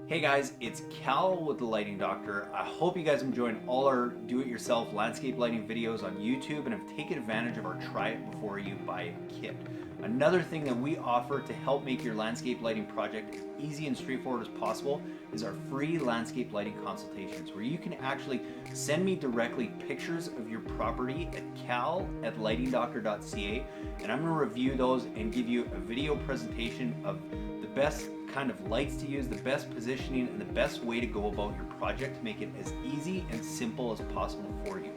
Hey guys, it's Cal with The Lighting Doctor. I hope you guys are enjoying all our do-it-yourself landscape lighting videos on YouTube and have taken advantage of our try it before you buy it kit. Another thing that we offer to help make your landscape lighting project as easy and straightforward as possible is our free landscape lighting consultations, where you can actually send me directly pictures of your property at cal@lightingdoctor.ca, and I'm going to review those and give you a video presentation of the best kind of lights to use, the best positioning, and the best way to go about your project to make it as easy and simple as possible for you.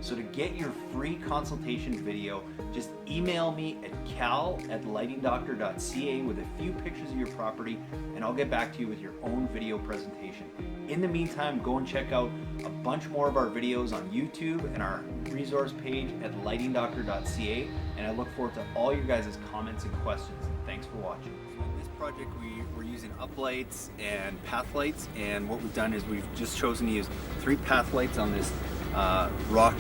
So to get your free consultation video, just email me at cal@lightingdoctor.ca with a few pictures of your property, and I'll get back to you with your own video presentation. In the meantime, go and check out a bunch more of our videos on YouTube and our resource page at lightingdoctor.ca, and I look forward to all your guys' comments and questions. Thanks for watching. On this project, we're using uplights and path lights, and what we've done is we've just chosen to use 3 path lights on this rock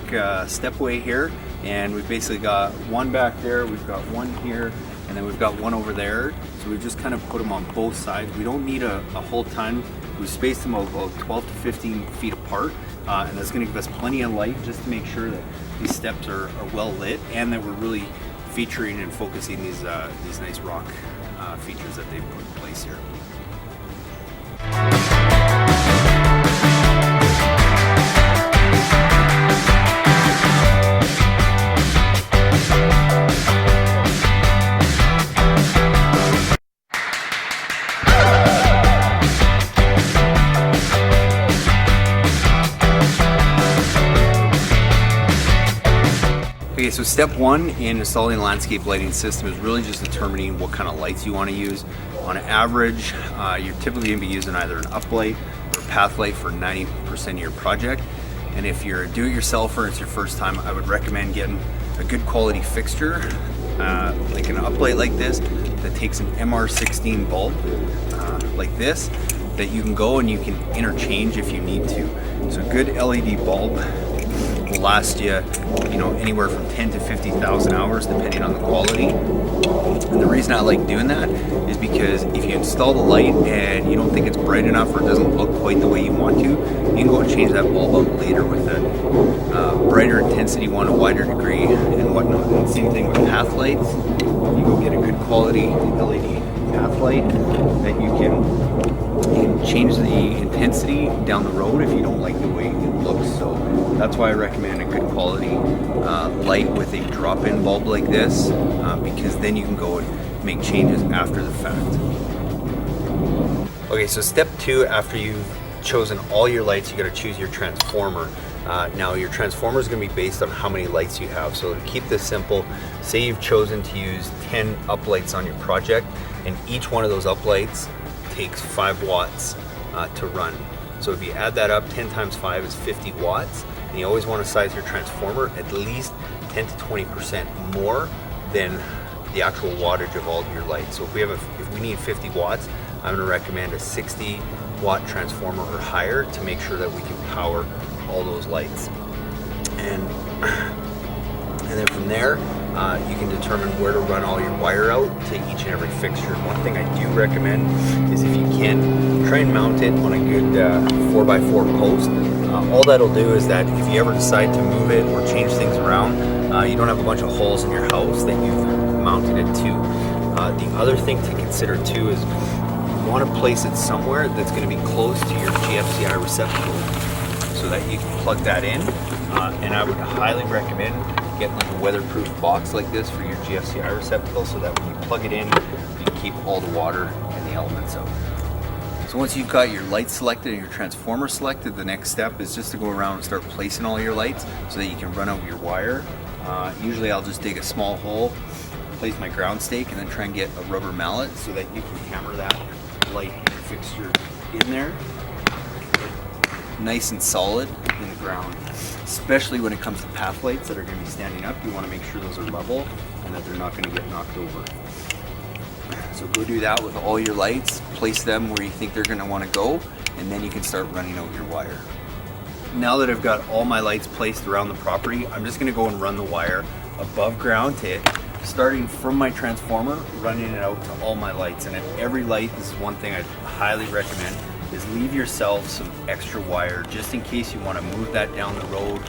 stepway here, and we've basically got one back there, we've got one here, and then we've got one over there. So we've just kind of put them on both sides. We don't need a whole ton. We spaced them about 12 to 15 feet apart, and that's going to give us plenty of light just to make sure that these steps are well lit, and that we're really featuring and focusing these nice rock features that they've put in place here. Okay, so step 1 in installing a landscape lighting system is really just determining what kind of lights you want to use. On average, you're typically going to be using either an uplight or path light for 90% of your project. And if you're a do-it-yourselfer and it's your first time, I would recommend getting a good quality fixture, like an uplight like this, that takes an MR16 bulb like this, that you can go and you can interchange if you need to. So a good LED bulb will last you, anywhere from 10 to 50,000 hours depending on the quality. And the reason I like doing that is because if you install the light and you don't think it's bright enough or it doesn't look quite the way you want to, you can go and change that bulb out later with a brighter intensity one, a wider degree, and whatnot. And same thing with path lights. You go get a good quality LED path light that you can change the intensity down the road if you don't like the way it looks. So that's why I recommend a good quality light with a drop-in bulb like this, because then you can go and make changes after the fact. Okay, so step 2, after you've chosen all your lights, you got to choose your transformer. Now your transformer is going to be based on how many lights you have. So to keep this simple, say you've chosen to use 10 uplights on your project, and each one of those uplights takes 5 watts to run. So if you add that up, 10 times 5 is 50 watts, and you always want to size your transformer at least 10 to 20% more than the actual wattage of all of your lights. So if we need 50 watts, I'm going to recommend a 60 watt transformer or higher to make sure that we can power all those lights. And then from there, you can determine where to run all your wire out to each and every fixture. One thing I do recommend is, if you can, try and mount it on a good 4x4 post. All that'll do is that if you ever decide to move it or change things around, you don't have a bunch of holes in your house that you've mounted it to. The other thing to consider too is you want to place it somewhere that's going to be close to your GFCI receptacle, so that you can plug that in. And I would highly recommend getting like a weatherproof box like this for your GFCI receptacle, so that when you plug it in, you can keep all the water and the elements out. So once you've got your lights selected and your transformer selected, the next step is just to go around and start placing all your lights so that you can run out your wire. Usually I'll just dig a small hole, place my ground stake, and then try and get a rubber mallet so that you can hammer that light fixture in there, nice and solid in the ground. Especially when it comes to path lights that are going to be standing up, you want to make sure those are level and that they're not going to get knocked over. So go do that with all your lights, place them where you think they're going to want to go, and then you can start running out your wire. Now that I've got all my lights placed around the property, I'm just going to go and run the wire above ground to it, starting from my transformer, running it out to all my lights. And at every light, this is one thing I highly recommend, is leave yourself some extra wire just in case you want to move that down the road.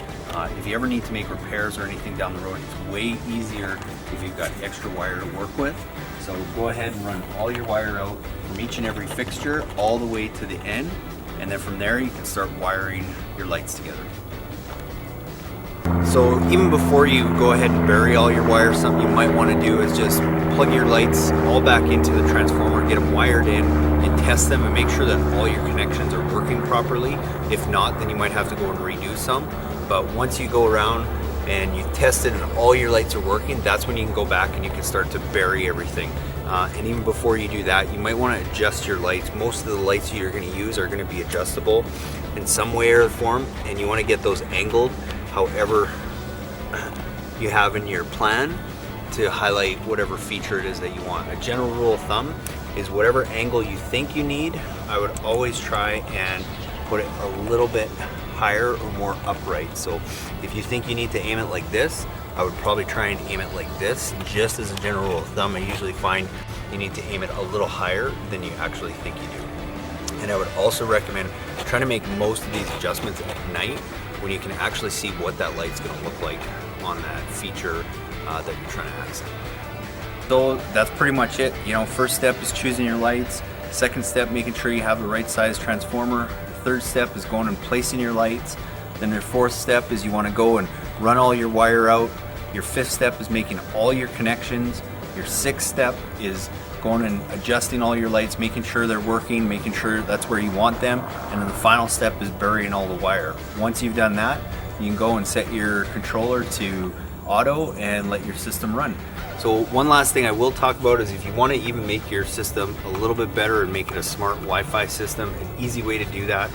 If you ever need to make repairs or anything down the road, it's way easier if you've got extra wire to work with. So go ahead and run all your wire out from each and every fixture all the way to the end, and then from there you can start wiring your lights together. So even before you go ahead and bury all your wires, something you might want to do is just plug your lights all back into the transformer, get them wired in, and test them and make sure that all your connections are working properly. If not, then you might have to go and redo some. But once you go around and you test it and all your lights are working, that's when you can go back and you can start to bury everything. And even before you do that, you might want to adjust your lights. Most of the lights you're going to use are going to be adjustable in some way or form, and you want to get those angled however you have in your plan to highlight whatever feature it is that you want. A general rule of thumb is whatever angle you think you need, I would always try and put it a little bit higher or more upright. So if you think you need to aim it like this, I would probably try and aim it like this. Just as a general rule of thumb, I usually find you need to aim it a little higher than you actually think you do. And I would also recommend trying to make most of these adjustments at night when you can actually see what that light's going to look like on that feature that you're trying to accent. So that's pretty much it. You know, first step is choosing your lights. Second step, making sure you have the right size transformer. Third step is going and placing your lights. Then your fourth step is you want to go and run all your wire out. Your fifth step is making all your connections. Your sixth step is going and adjusting all your lights, making sure they're working, making sure that's where you want them. And then the final step is burying all the wire. Once you've done that, you can go and set your controller to auto and let your system run. So one last thing I will talk about is if you want to even make your system a little bit better and make it a smart Wi-Fi system, an easy way to do that,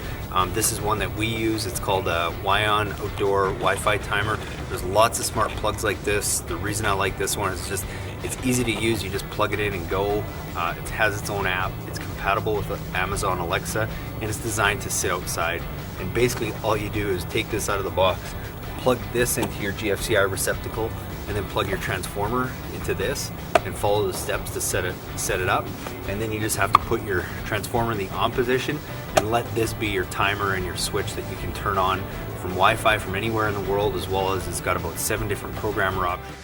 this is one that we use. It's called a Wion Outdoor Wi-Fi Timer. There's lots of smart plugs like this. The reason I like this one is just it's easy to use. You just plug it in and go. It has its own app. It's compatible with Amazon Alexa, and it's designed to sit outside. And basically all you do is take this out of the box, plug this into your GFCI receptacle, and then plug your transformer into this and follow the steps to set it up. And then you just have to put your transformer in the on position and let this be your timer and your switch that you can turn on from Wi-Fi from anywhere in the world, as well as it's got about 7 different programmer options.